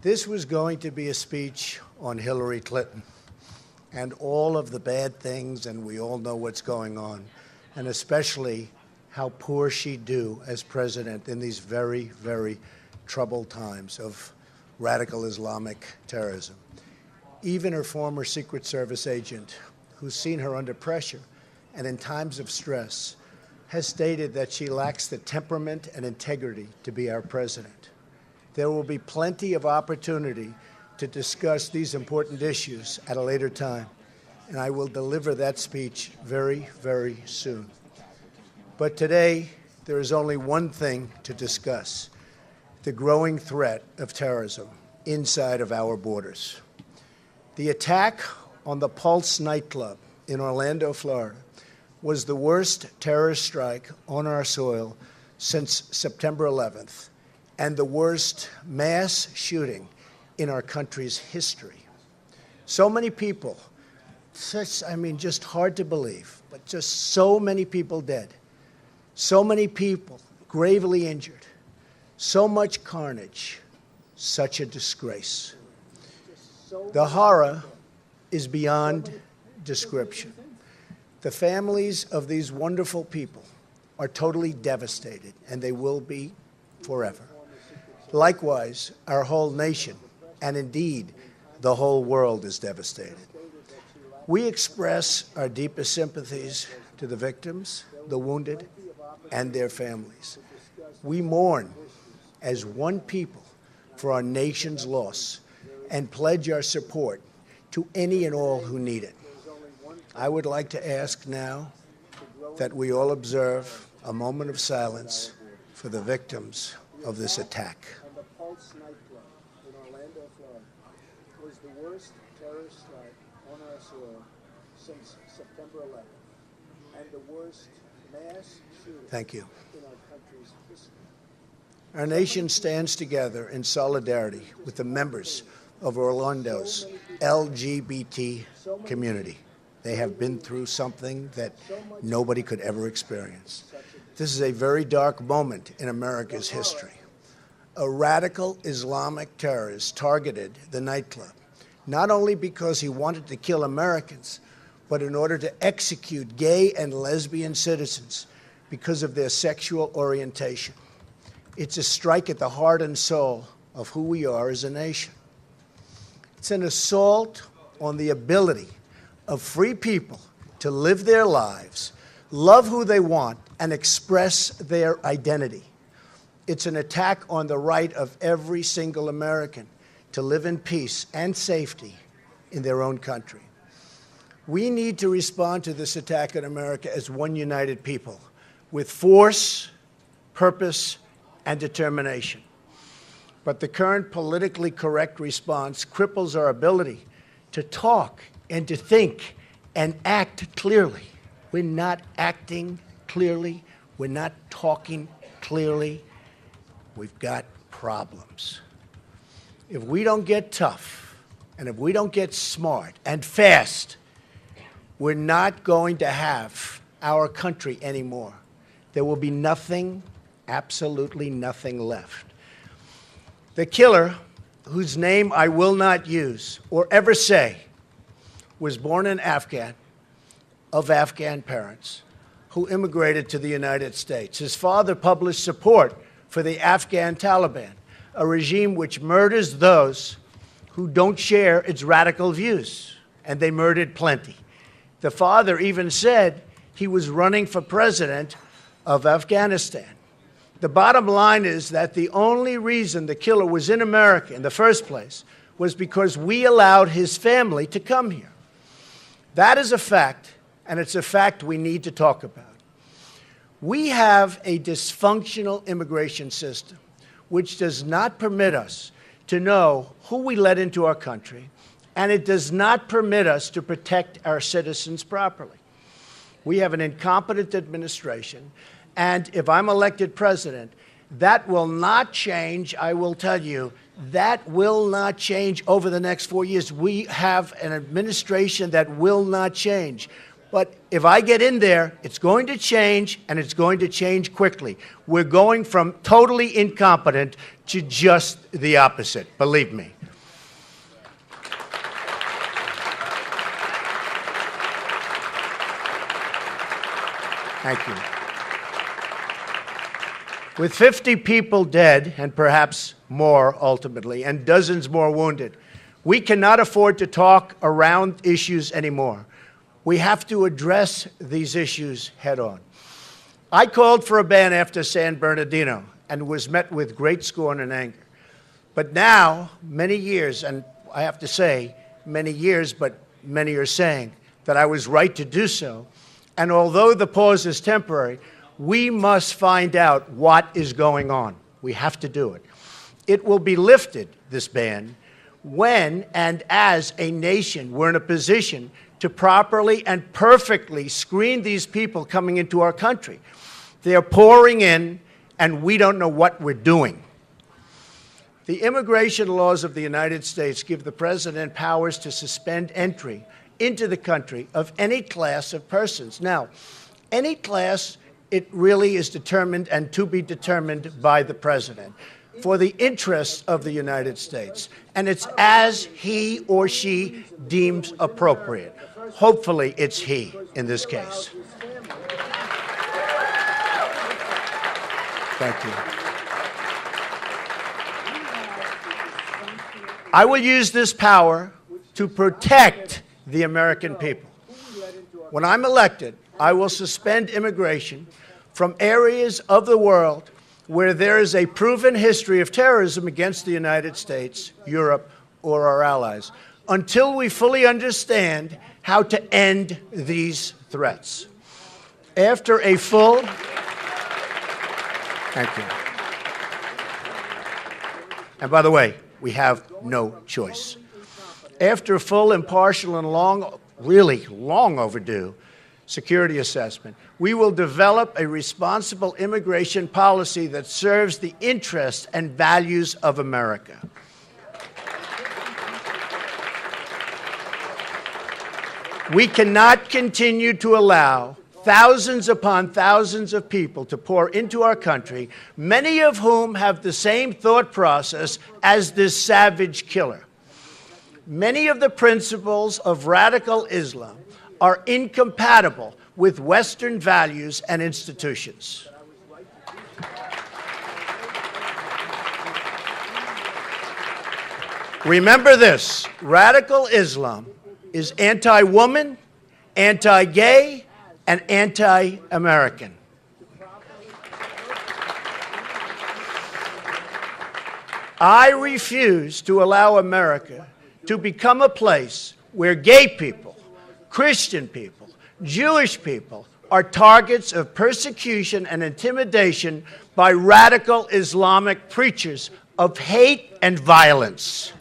This was going to be a speech on Hillary Clinton and all of the bad things, and we all know what's going on, and especially how poor she'd do as president in these very, very troubled times of radical Islamic terrorism. Even her former Secret Service agent, who's seen her under pressure and in times of stress, has stated that she lacks the temperament and integrity to be our president. There will be plenty of opportunity to discuss these important issues at a later time, and I will deliver that speech very, very soon. But today, there is only one thing to discuss: the growing threat of terrorism inside of our borders. The attack on the Pulse nightclub in Orlando, Florida, was the worst terrorist strike on our soil since September 11th, and the worst mass shooting in our country's history. So many people, just hard to believe, but just so many people dead, so many people gravely injured, so much carnage, such a disgrace. The horror is beyond description. The families of these wonderful people are totally devastated, and they will be forever. Likewise, our whole nation, and indeed, the whole world is devastated. We express our deepest sympathies to the victims, the wounded, and their families. We mourn as one people for our nation's loss and pledge our support to any and all who need it. I would like to ask now that we all observe a moment of silence for the victims of this attack. And the Pulse nightclub in Orlando, Florida, was the worst terrorist strike on our soil since September 11th, and the worst mass shooting Thank you. in our country's history. Our nation stands together in solidarity with the members of Orlando's LGBT community. They have been through something that nobody could ever experience. This is a very dark moment in America's history. A radical Islamic terrorist targeted the nightclub, not only because he wanted to kill Americans, but in order to execute gay and lesbian citizens because of their sexual orientation. It's a strike at the heart and soul of who we are as a nation. It's an assault on the ability of free people to live their lives, love who they want, and express their identity. It's an attack on the right of every single American to live in peace and safety in their own country. We need to respond to this attack on America as one united people, with force, purpose, and determination. But the current politically correct response cripples our ability to talk and to think and act clearly. We're not acting clearly. We're not talking clearly. We've got problems. If we don't get tough, and if we don't get smart and fast, we're not going to have our country anymore. There will be nothing, absolutely nothing left. The killer, whose name I will not use or ever say, was born an Afghan, of Afghan parents, who immigrated to the United States. His father published support for the Afghan Taliban, a regime which murders those who don't share its radical views, and they murdered plenty. The father even said he was running for president of Afghanistan. The bottom line is that the only reason the killer was in America in the first place was because we allowed his family to come here. That is a fact, and it's a fact we need to talk about. We have a dysfunctional immigration system which does not permit us to know who we let into our country, and it does not permit us to protect our citizens properly. We have an incompetent administration, and if I'm elected president, that will not change, I will tell you. That will not change over the next 4 years. We have an administration that will not change. But if I get in there, it's going to change, and it's going to change quickly. We're going from totally incompetent to just the opposite, believe me. Thank you. With 50 people dead, and perhaps more ultimately, and dozens more wounded, we cannot afford to talk around issues anymore. We have to address these issues head on. I called for a ban after San Bernardino and was met with great scorn and anger. But now, many years, and I have to say, many years, but many are saying that I was right to do so. And although the pause is temporary, we must find out what is going on. We have to do it. It will be lifted, this ban, when and as a nation we're in a position to properly and perfectly screen these people coming into our country. They're pouring in, and we don't know what we're doing. The immigration laws of the United States give the president powers to suspend entry into the country of any class of persons. Now, any class, it really is determined and to be determined by the president for the interests of the United States. And it's as he or she deems appropriate. Hopefully, it's he in this case. Thank you. I will use this power to protect the American people. When I'm elected, I will suspend immigration from areas of the world where there is a proven history of terrorism against the United States, Europe, or our allies, until we fully understand how to end these threats. After a full... Thank you. And by the way, we have no choice. After a full, impartial, and long, really long overdue security assessment, we will develop a responsible immigration policy that serves the interests and values of America. We cannot continue to allow thousands upon thousands of people to pour into our country, many of whom have the same thought process as this savage killer. Many of the principles of radical Islam are incompatible with Western values and institutions. Remember this: radical Islam is anti-woman, anti-gay, and anti-American. I refuse to allow America to become a place where gay people, Christian people, Jewish people are targets of persecution and intimidation by radical Islamic preachers of hate and violence.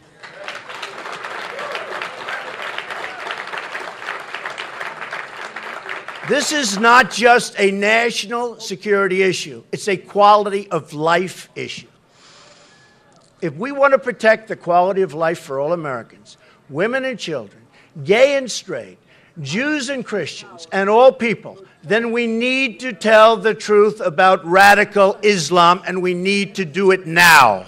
This is not just a national security issue. It's a quality of life issue. If we want to protect the quality of life for all Americans, women and children, gay and straight, Jews and Christians, and all people, then we need to tell the truth about radical Islam, and we need to do it now.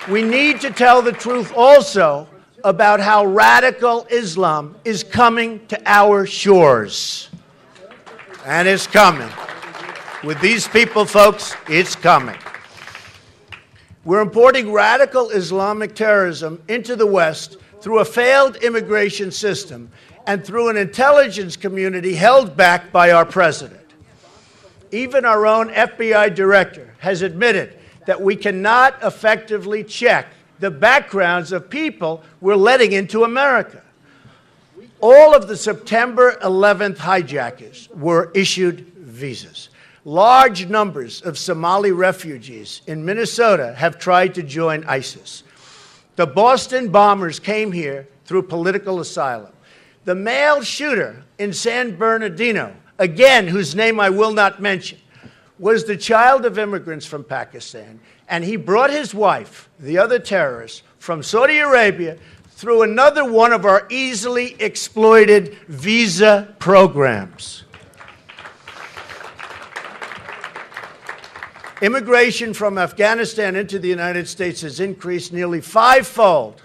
We need to tell the truth also about how radical Islam is coming to our shores. And it's coming. With these people, folks, it's coming. We're importing radical Islamic terrorism into the West through a failed immigration system and through an intelligence community held back by our president. Even our own FBI director has admitted that we cannot effectively check the backgrounds of people we're letting into America. All of the September 11th hijackers were issued visas. Large numbers of Somali refugees in Minnesota have tried to join ISIS. The Boston bombers came here through political asylum. The male shooter in San Bernardino, again, whose name I will not mention, was the child of immigrants from Pakistan, and he brought his wife, the other terrorist, from Saudi Arabia through another one of our easily exploited visa programs. Immigration from Afghanistan into the United States has increased nearly fivefold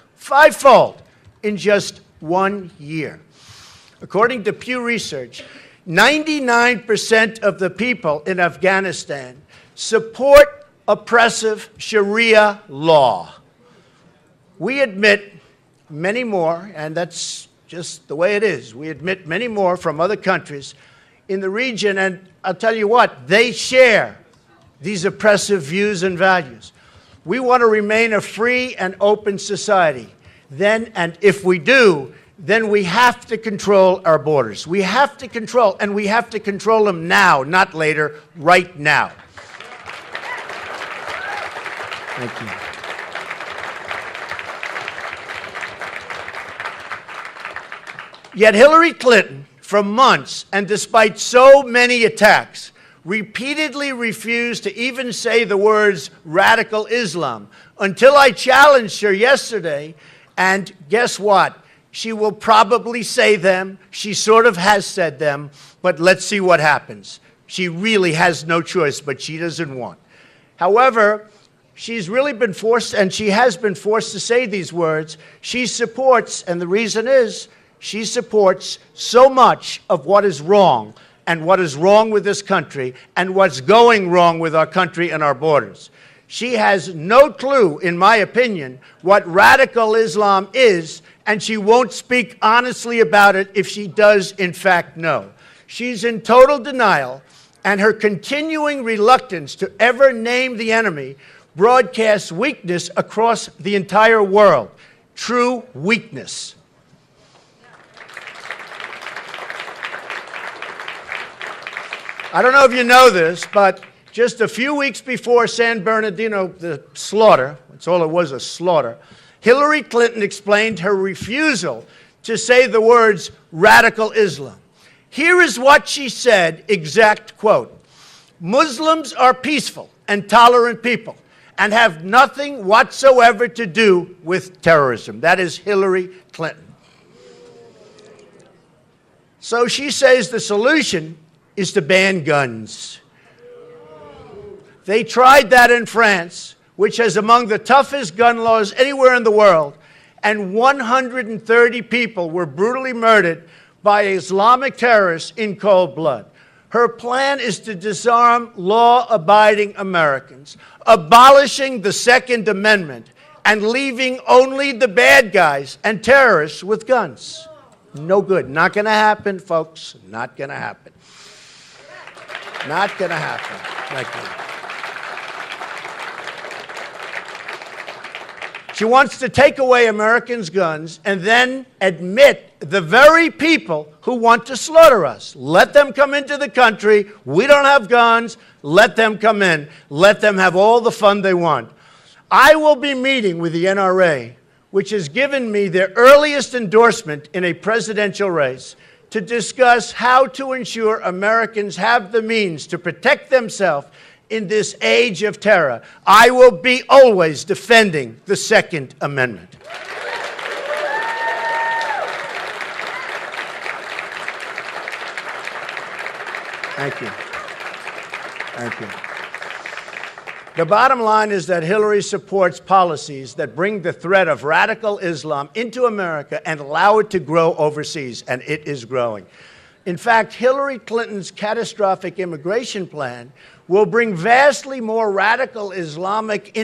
in just 1 year. According to Pew Research, 99% of the people in Afghanistan support oppressive Sharia law. We admit many more, and that's just the way it is. We admit many more from other countries in the region, and I'll tell you what, they share these oppressive views and values. We want to remain a free and open society. Then, and if we do, then we have to control our borders. We have to control, and we have to control them now, not later, right now. Thank you. Yet Hillary Clinton, for months, and despite so many attacks, repeatedly refused to even say the words radical Islam until I challenged her yesterday, and guess what? She will probably say them. She sort of has said them, but let's see what happens. She really has no choice, but she doesn't want. However, she's really been forced, and she has been forced to say these words. She supports, and the reason is, she supports so much of what is wrong, and what is wrong with this country, and what's going wrong with our country and our borders. She has no clue, in my opinion, what radical Islam is, and she won't speak honestly about it if she does, in fact, know. She's in total denial, and her continuing reluctance to ever name the enemy broadcasts weakness across the entire world. True weakness. I don't know if you know this, but just a few weeks before San Bernardino, the slaughter, that's all it was, a slaughter, Hillary Clinton explained her refusal to say the words radical Islam. Here is what she said, exact quote: Muslims are peaceful and tolerant people and have nothing whatsoever to do with terrorism. That is Hillary Clinton. So she says the solution is to ban guns. They tried that in France, which has among the toughest gun laws anywhere in the world, and 130 people were brutally murdered by Islamic terrorists in cold blood. Her plan is to disarm law-abiding Americans, abolishing the Second Amendment, and leaving only the bad guys and terrorists with guns. No good. Not going to happen, folks. Not going to happen. Not going to happen. Thank you. She wants to take away Americans' guns and then admit the very people who want to slaughter us. Let them come into the country. We don't have guns. Let them come in. Let them have all the fun they want. I will be meeting with the NRA, which has given me their earliest endorsement in a presidential race, to discuss how to ensure Americans have the means to protect themselves in this age of terror. I will be always defending the Second Amendment. Thank you. Thank you. The bottom line is that Hillary supports policies that bring the threat of radical Islam into America and allow it to grow overseas, and it is growing. In fact, Hillary Clinton's catastrophic immigration plan will bring vastly more radical Islamic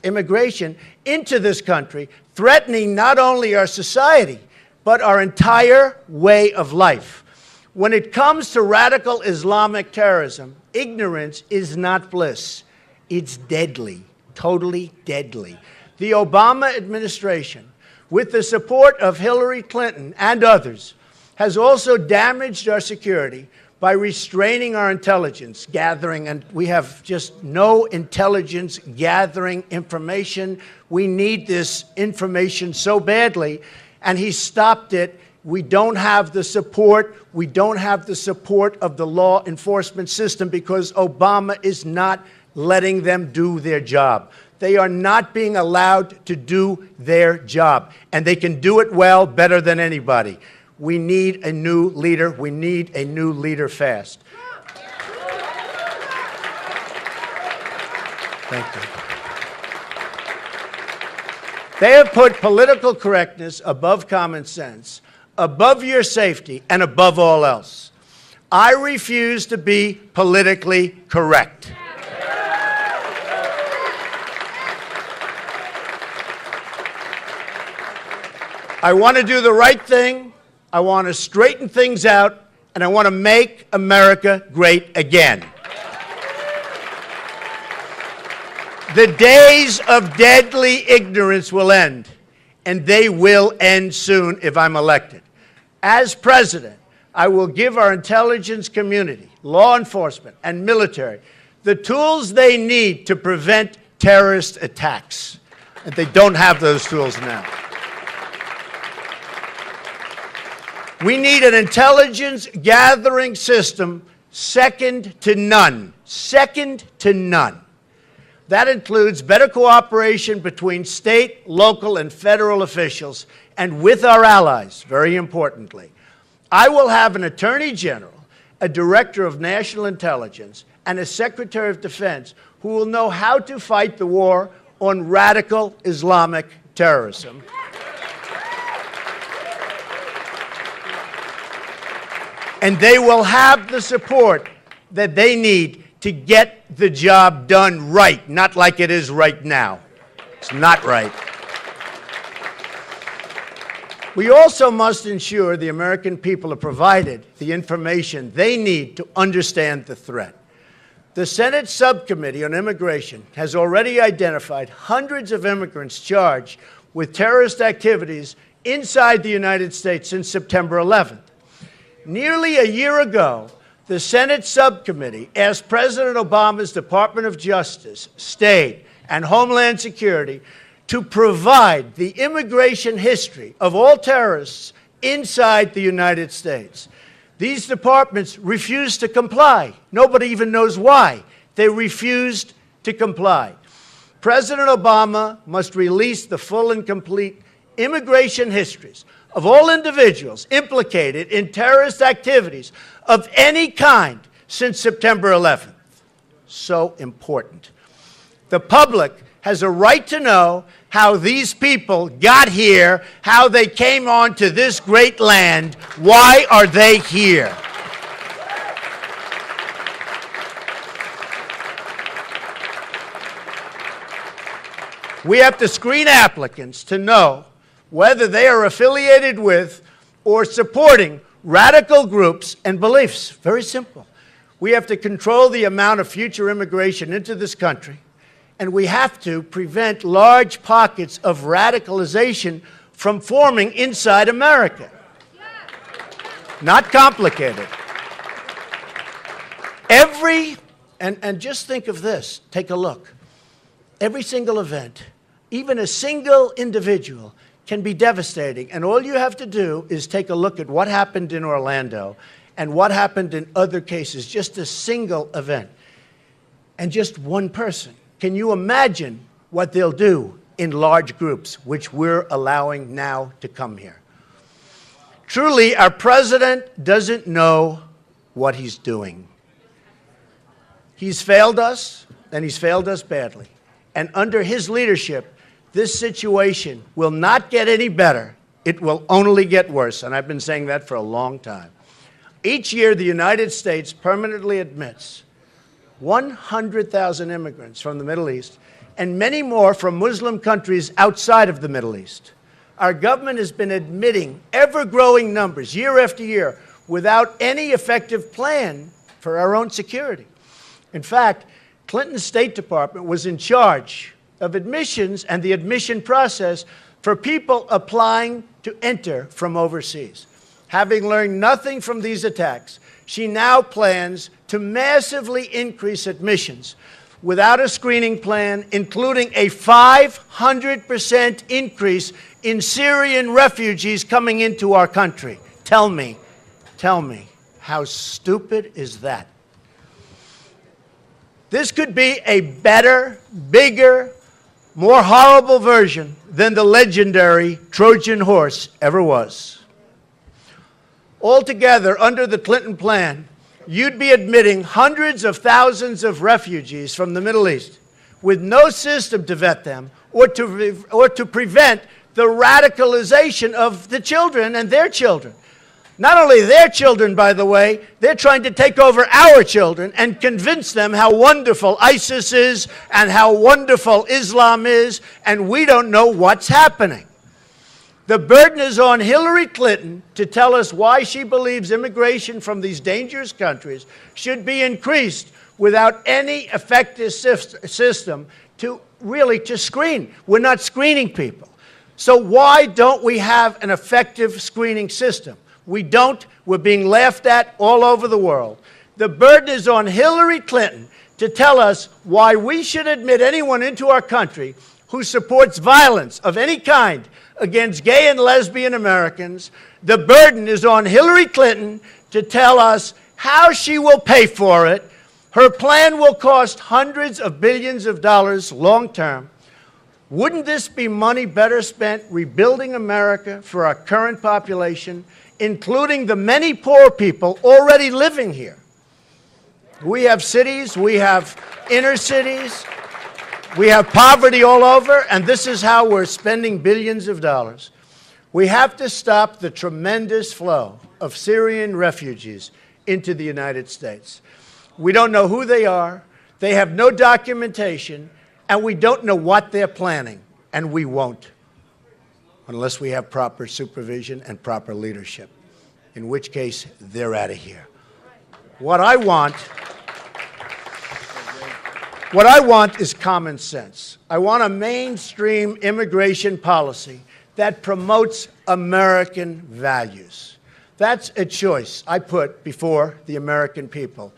immigration into this country, threatening not only our society, but our entire way of life. When it comes to radical Islamic terrorism, ignorance is not bliss. It's deadly, totally deadly. The Obama administration, with the support of Hillary Clinton and others, has also damaged our security by restraining our intelligence gathering, and we have just no intelligence gathering information. We need this information so badly, and he stopped it. We don't have the support. We don't have the support of the law enforcement system because Obama is not letting them do their job. They are not being allowed to do their job, and they can do it well, better than anybody. We need a new leader. We need a new leader fast. Thank you. They have put political correctness above common sense, above your safety, and above all else. I refuse to be politically correct. I want to do the right thing, I want to straighten things out, and I want to make America great again. The days of deadly ignorance will end, and they will end soon if I'm elected. As president, I will give our intelligence community, law enforcement, and military the tools they need to prevent terrorist attacks. And they don't have those tools now. We need an intelligence gathering system second to none. Second to none. That includes better cooperation between state, local, and federal officials, and with our allies, very importantly. I will have an Attorney General, a Director of National Intelligence, and a Secretary of Defense who will know how to fight the war on radical Islamic terrorism. And they will have the support that they need to get the job done right, not like it is right now. It's not right. We also must ensure the American people are provided the information they need to understand the threat. The Senate Subcommittee on Immigration has already identified hundreds of immigrants charged with terrorist activities inside the United States since September 11th. Nearly a year ago, the Senate Subcommittee asked President Obama's Department of Justice, State, and Homeland Security to provide the immigration history of all terrorists inside the United States. These departments refused to comply. Nobody even knows why. They refused to comply. President Obama must release the full and complete immigration histories of all individuals implicated in terrorist activities of any kind since September 11th. So important. The public has a right to know how these people got here, how they came onto this great land. Why are they here? We have to screen applicants to know whether they are affiliated with or supporting radical groups and beliefs. Very simple. We have to control the amount of future immigration into this country, and we have to prevent large pockets of radicalization from forming inside America. Not complicated. And just think of this, take a look. Every single event, even a single individual, can be devastating. And all you have to do is take a look at what happened in Orlando and what happened in other cases, just a single event. And just one person. Can you imagine what they'll do in large groups, which we're allowing now to come here? Truly, our president doesn't know what he's doing. He's failed us, and he's failed us badly. And under his leadership, this situation will not get any better. It will only get worse, and I've been saying that for a long time. Each year, the United States permanently admits 100,000 immigrants from the Middle East and many more from Muslim countries outside of the Middle East. Our government has been admitting ever-growing numbers year after year without any effective plan for our own security. In fact, Clinton's State Department was in charge of admissions and the admission process for people applying to enter from overseas. Having learned nothing from these attacks, she now plans to massively increase admissions without a screening plan, including a 500% increase in Syrian refugees coming into our country. Tell me, how stupid is that? This could be a better, bigger, more horrible version than the legendary Trojan horse ever was. Altogether, under the Clinton plan, you'd be admitting hundreds of thousands of refugees from the Middle East with no system to vet them or to prevent the radicalization of the children and their children. Not only their children, by the way, they're trying to take over our children and convince them how wonderful ISIS is and how wonderful Islam is, and we don't know what's happening. The burden is on Hillary Clinton to tell us why she believes immigration from these dangerous countries should be increased without any effective system to screen. We're not screening people. So why don't we have an effective screening system? We don't. We're being laughed at all over the world. The burden is on Hillary Clinton to tell us why we should admit anyone into our country who supports violence of any kind against gay and lesbian Americans. The burden is on Hillary Clinton to tell us how she will pay for it. Her plan will cost hundreds of billions of dollars long term. Wouldn't this be money better spent rebuilding America for our current population, including the many poor people already living here? We have cities, we have inner cities, we have poverty all over, and this is how we're spending billions of dollars. We have to stop the tremendous flow of Syrian refugees into the United States. We don't know who they are, they have no documentation, and we don't know what they're planning, and we won't unless we have proper supervision and proper leadership, in which case they're out of here. What I want is common sense. I want a mainstream immigration policy that promotes American values. That's a choice I put before the American people.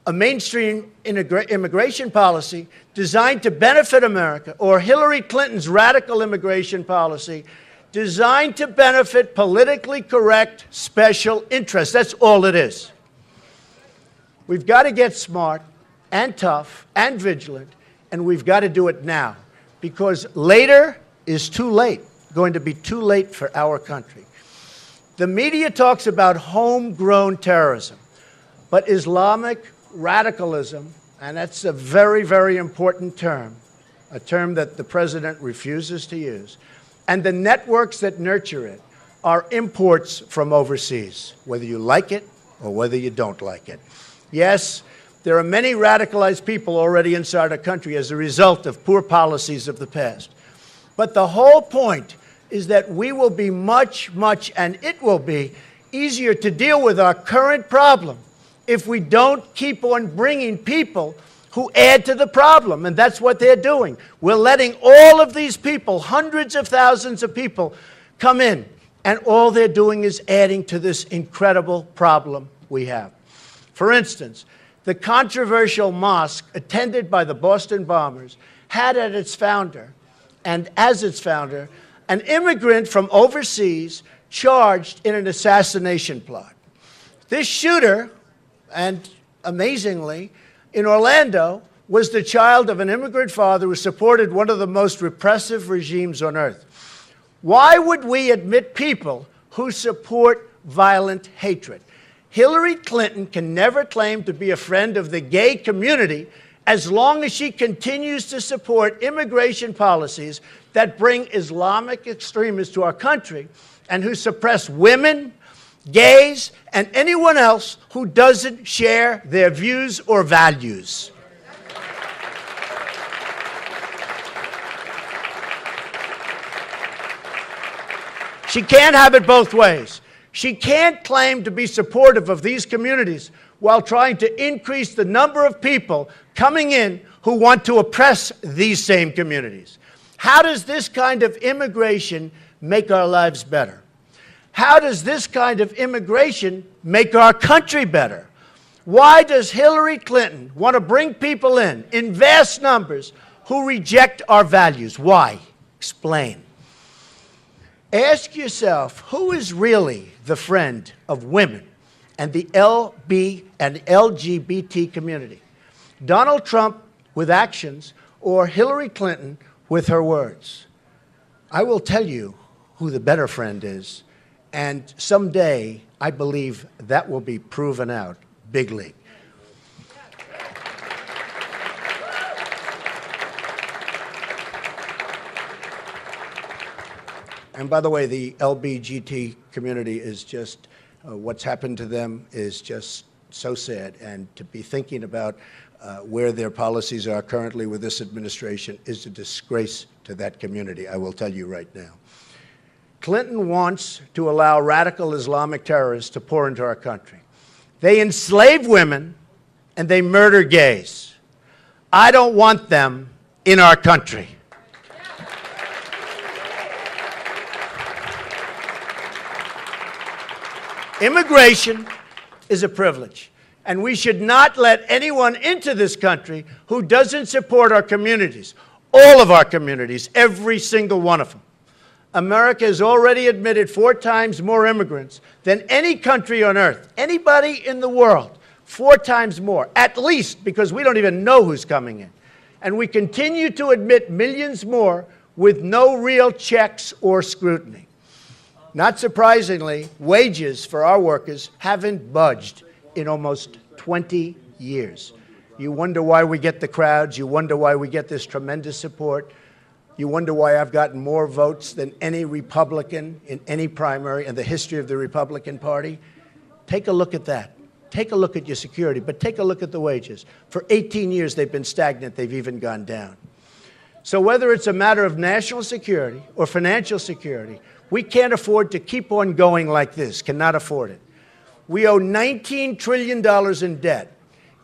A mainstream immigration policy designed to benefit America, or Hillary Clinton's radical immigration policy designed to benefit politically correct special interests. That's all it is. We've got to get smart and tough and vigilant, and we've got to do it now, because later is too late, going to be too late for our country. The media talks about homegrown terrorism, but Islamic radicalism, and that's a very, very important term, a term that the president refuses to use, and the networks that nurture it are imports from overseas, whether you like it or whether you don't like it. Yes, there are many radicalized people already inside our country as a result of poor policies of the past. But the whole point is that we will be much, and it will be easier to deal with our current problem if we don't keep on bringing people who add to the problem, and that's what they're doing. We're letting all of these people, hundreds of thousands of people, come in, and all they're doing is adding to this incredible problem we have. For instance, the controversial mosque attended by the Boston bombers had at its founder, and as its founder, an immigrant from overseas charged in an assassination plot. This shooter, and amazingly, in Orlando, was the child of an immigrant father who supported one of the most repressive regimes on earth. Why would we admit people who support violent hatred? Hillary Clinton can never claim to be a friend of the gay community as long as she continues to support immigration policies that bring Islamic extremists to our country and who suppress women, gays, and anyone else who doesn't share their views or values. She can't have it both ways. She can't claim to be supportive of these communities while trying to increase the number of people coming in who want to oppress these same communities. How does this kind of immigration make our lives better? How does this kind of immigration make our country better? Why does Hillary Clinton want to bring people in vast numbers, who reject our values? Why? Explain. Ask yourself, who is really the friend of women and the LB and LGBT community? Donald Trump with actions or Hillary Clinton with her words? I will tell you who the better friend is. And someday, I believe that will be proven out big league. And by the way, the LBGT community is just, what's happened to them is just so sad. And to be thinking about where their policies are currently with this administration is a disgrace to that community, I will tell you right now. Clinton wants to allow radical Islamic terrorists to pour into our country. They enslave women and they murder gays. I don't want them in our country. Immigration is a privilege, and we should not let anyone into this country who doesn't support our communities, all of our communities, every single one of them. America has already admitted 4 times more immigrants than any country on earth, anybody in the world, 4 times more, at least, because we don't even know who's coming in. And we continue to admit millions more with no real checks or scrutiny. Not surprisingly, wages for our workers haven't budged in almost 20 years. You wonder why we get the crowds. You wonder why we get this tremendous support. You wonder why I've gotten more votes than any Republican in any primary in the history of the Republican Party. Take a look at that. Take a look at your security, but take a look at the wages. For 18 years, they've been stagnant. They've even gone down. So whether it's a matter of national security or financial security, we can't afford to keep on going like this, cannot afford it. We owe $19 trillion in debt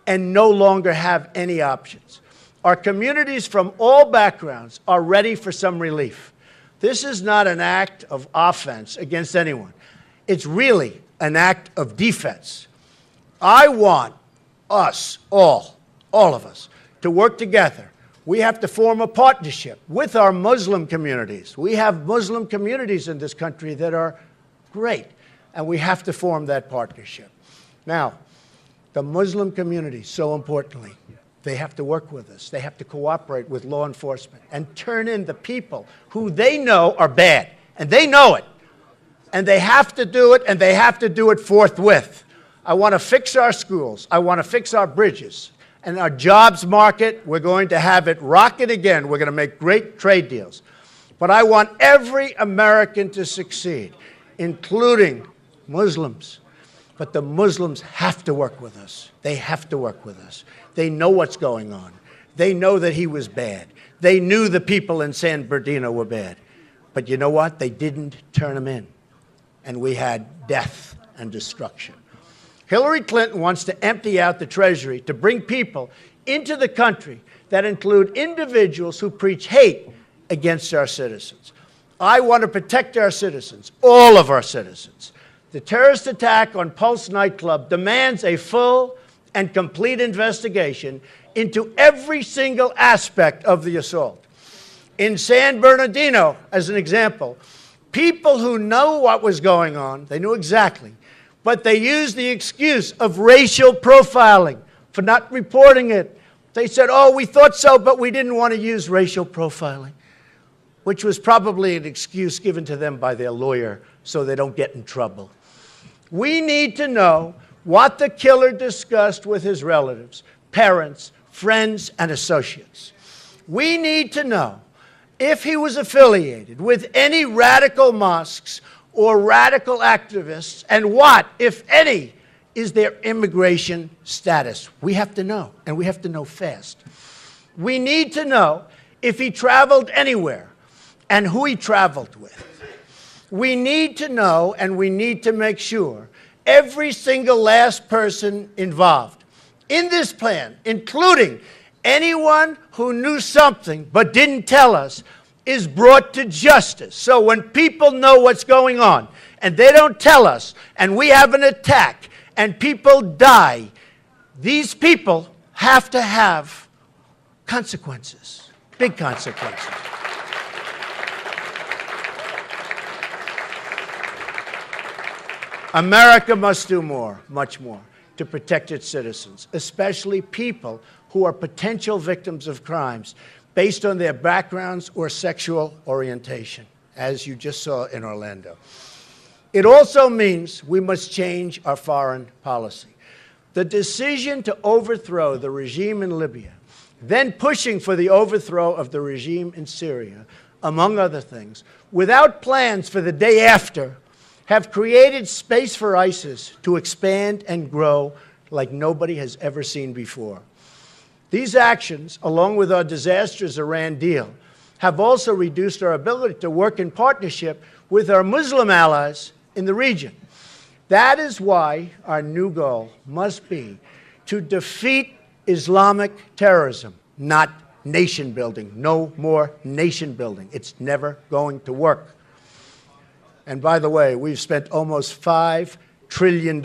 and no longer have any options. Our communities from all backgrounds are ready for some relief. This is not an act of offense against anyone. It's really an act of defense. I want us, all of us, to work together. We have to form a partnership with our Muslim communities. We have Muslim communities in this country that are great, and we have to form that partnership. Now, the Muslim community, so importantly, they have to work with us. They have to cooperate with law enforcement and turn in the people who they know are bad, and they know it. And they have to do it, and they have to do it forthwith. I want to fix our schools. I want to fix our bridges. And our jobs market, we're going to have it rocket again. We're going to make great trade deals. But I want every American to succeed, including Muslims. But the Muslims have to work with us. They have to work with us. They know what's going on. They know that he was bad. They knew the people in San Bernardino were bad. But you know what? They didn't turn them in. And we had death and destruction. Hillary Clinton wants to empty out the Treasury to bring people into the country that include individuals who preach hate against our citizens. I want to protect our citizens, all of our citizens. The terrorist attack on Pulse nightclub demands a full and complete investigation into every single aspect of the assault. In San Bernardino, as an example, people who know what was going on, they knew exactly, but they used the excuse of racial profiling for not reporting it. They said, oh, we thought so, but we didn't want to use racial profiling, which was probably an excuse given to them by their lawyer so they don't get in trouble. We need to know what the killer discussed with his relatives, parents, friends, and associates. We need to know if he was affiliated with any radical mosques or radical activists, and what, if any, is their immigration status. We have to know, and we have to know fast. We need to know if he traveled anywhere and who he traveled with. We need to know, and we need to make sure, every single last person involved in this plan, including anyone who knew something but didn't tell us, is brought to justice. So when people know what's going on and they don't tell us and we have an attack and people die, these people have to have consequences, big consequences. America must do more, much more, to protect its citizens, especially people who are potential victims of crimes based on their backgrounds or sexual orientation, as you just saw in Orlando. It also means we must change our foreign policy. The decision to overthrow the regime in Libya, then pushing for the overthrow of the regime in Syria, among other things, without plans for the day after, have created space for ISIS to expand and grow like nobody has ever seen before. These actions, along with our disastrous Iran deal, have also reduced our ability to work in partnership with our Muslim allies in the region. That is why our new goal must be to defeat Islamic terrorism, not nation building. No more nation building. It's never going to work. And by the way, we've spent almost $5 trillion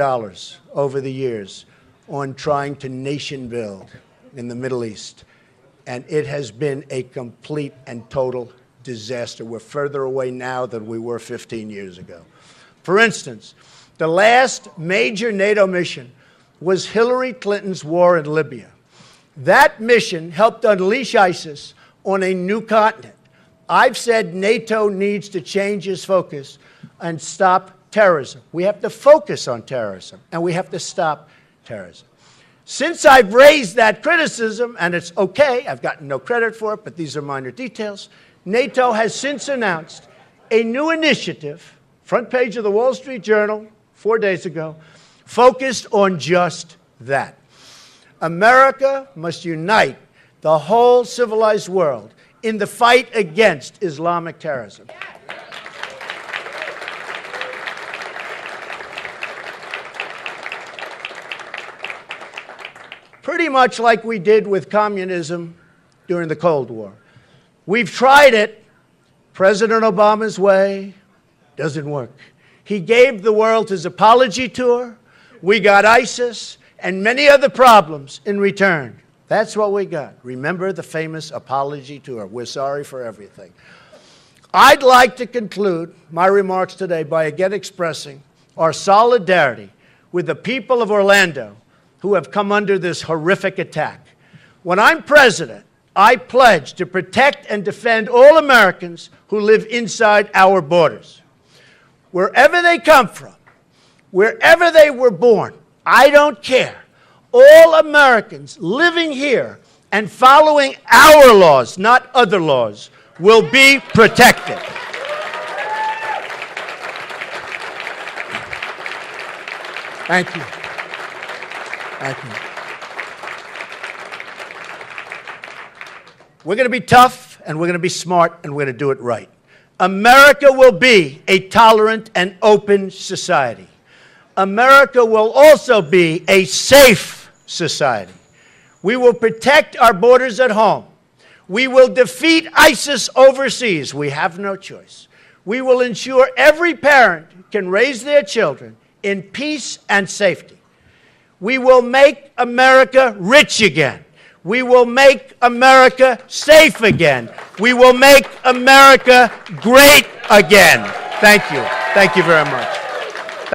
over the years on trying to nation build in the Middle East. And it has been a complete and total disaster. We're further away now than we were 15 years ago. For instance, the last major NATO mission was Hillary Clinton's war in Libya. That mission helped unleash ISIS on a new continent. I've said NATO needs to change its focus and stop terrorism. We have to focus on terrorism, and we have to stop terrorism. Since I've raised that criticism, and it's okay, I've gotten no credit for it, but these are minor details, NATO has since announced a new initiative, front page of the Wall Street Journal 4 days ago, focused on just that. America must unite the whole civilized world in the fight against Islamic terrorism. Pretty much like we did with communism during the Cold War. We've tried it. President Obama's way doesn't work. He gave the world his apology tour. We got ISIS and many other problems in return. That's what we got. Remember the famous apology tour. We're sorry for everything. I'd like to conclude my remarks today by again expressing our solidarity with the people of Orlando who have come under this horrific attack. When I'm president, I pledge to protect and defend all Americans who live inside our borders. Wherever they come from, wherever they were born, I don't care. All Americans living here and following our laws, not other laws, will be protected. Thank you. Thank you. We're going to be tough, and we're going to be smart, and we're going to do it right. America will be a tolerant and open society. America will also be a safe society. We will protect our borders at home. We will defeat ISIS overseas. We have no choice. We will ensure every parent can raise their children in peace and safety. We will make America rich again. We will make America safe again. We will make America great again. Thank you. Thank you very much.